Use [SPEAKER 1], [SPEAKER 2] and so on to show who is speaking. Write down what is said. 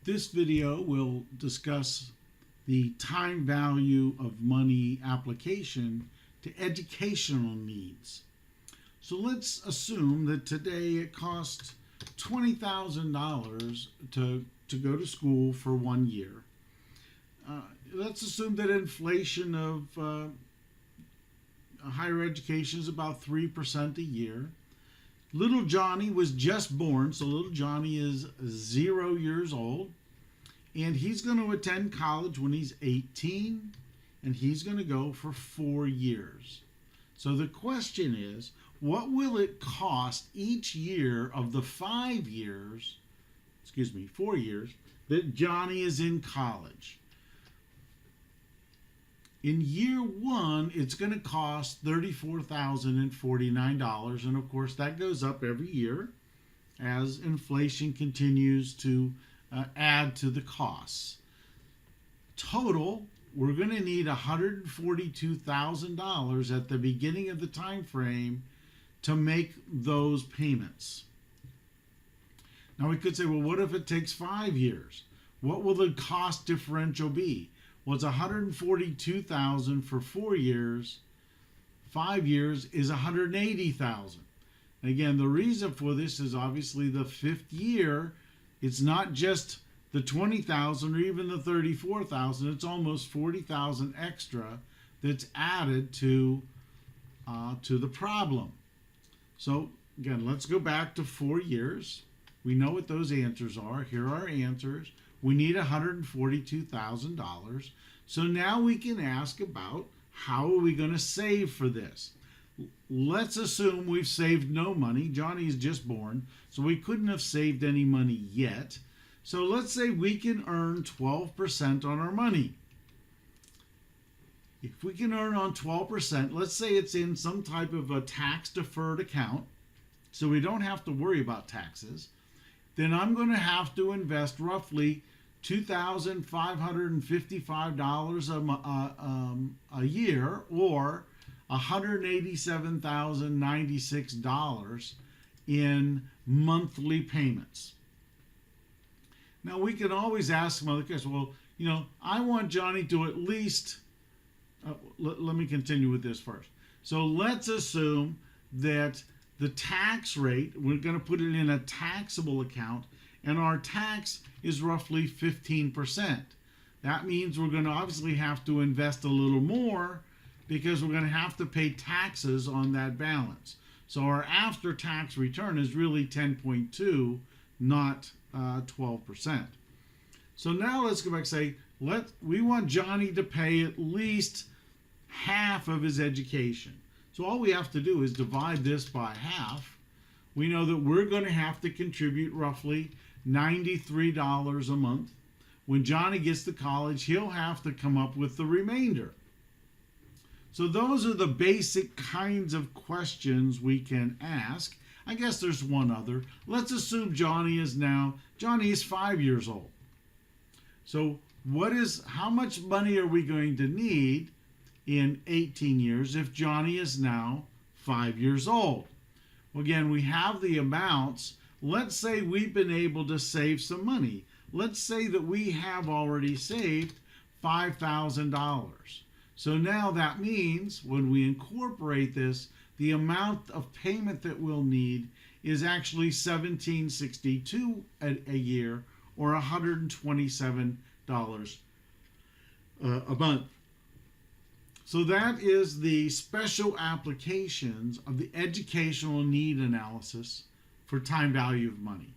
[SPEAKER 1] This video will discuss the time value of money application to educational needs. So let's assume that today it costs $20,000 to go to school for 1 year. Let's assume that inflation of higher education is about 3% a year. Little Johnny was just born, so little Johnny is 0 years old, and he's going to attend college when he's 18, and he's going to go for 4 years. So the question is, what will it cost each year of the 4 years that Johnny is in college? In year one, it's going to cost $34,049, and of course that goes up every year as inflation continues to add to the costs. Total, we're going to need $142,000 at the beginning of the time frame to make those payments. Now we could say, well, what if it takes 5 years? What will the cost differential be? Well, it's $142,000 for 4 years. 5 years is $180,000. Again, the reason for this is obviously the 5th year. It's not just the $20,000 or even the $34,000. It's almost $40,000 extra that's added to the problem. So again, let's go back to 4 years. We know what those answers are. Here are our answers. We need $142,000. So now we can ask about how are we going to save for this. Let's assume we've saved no money. Johnny is just born, so we couldn't have saved any money yet. So let's say we can earn 12% on our money. If we can earn on 12%, let's say it's in some type of a tax-deferred account, so we don't have to worry about taxes, then I'm going to have to invest roughly $2,555 a year, or $187,096 in monthly payments. Now we can always ask some other questions. Well, I want Johnny to at least, let me continue with this first. So let's assume that the tax rate, we're going to put it in a taxable account, and our tax is roughly 15%. That means we're going to obviously have to invest a little more because we're going to have to pay taxes on that balance. So our after-tax return is really 10.2, not 12%. So now let's go back and say, we want Johnny to pay at least half of his education. So all we have to do is divide this by half. We know that we're going to have to contribute roughly $93 a month. When Johnny gets to college, he'll have to come up with the remainder. So those are the basic kinds of questions we can ask. I guess there's one other. Let's assume Johnny is 5 years old. So how much money are we going to need in 18 years if Johnny is now 5 years old? Well, again, we have the amounts. Let's say we've been able to save some money. Let's say that we have already saved $5,000. So now that means when we incorporate this, the amount of payment that we'll need is actually $1,762 a year, or $127 a month. So that is the special applications of the educational need analysis for time value of money.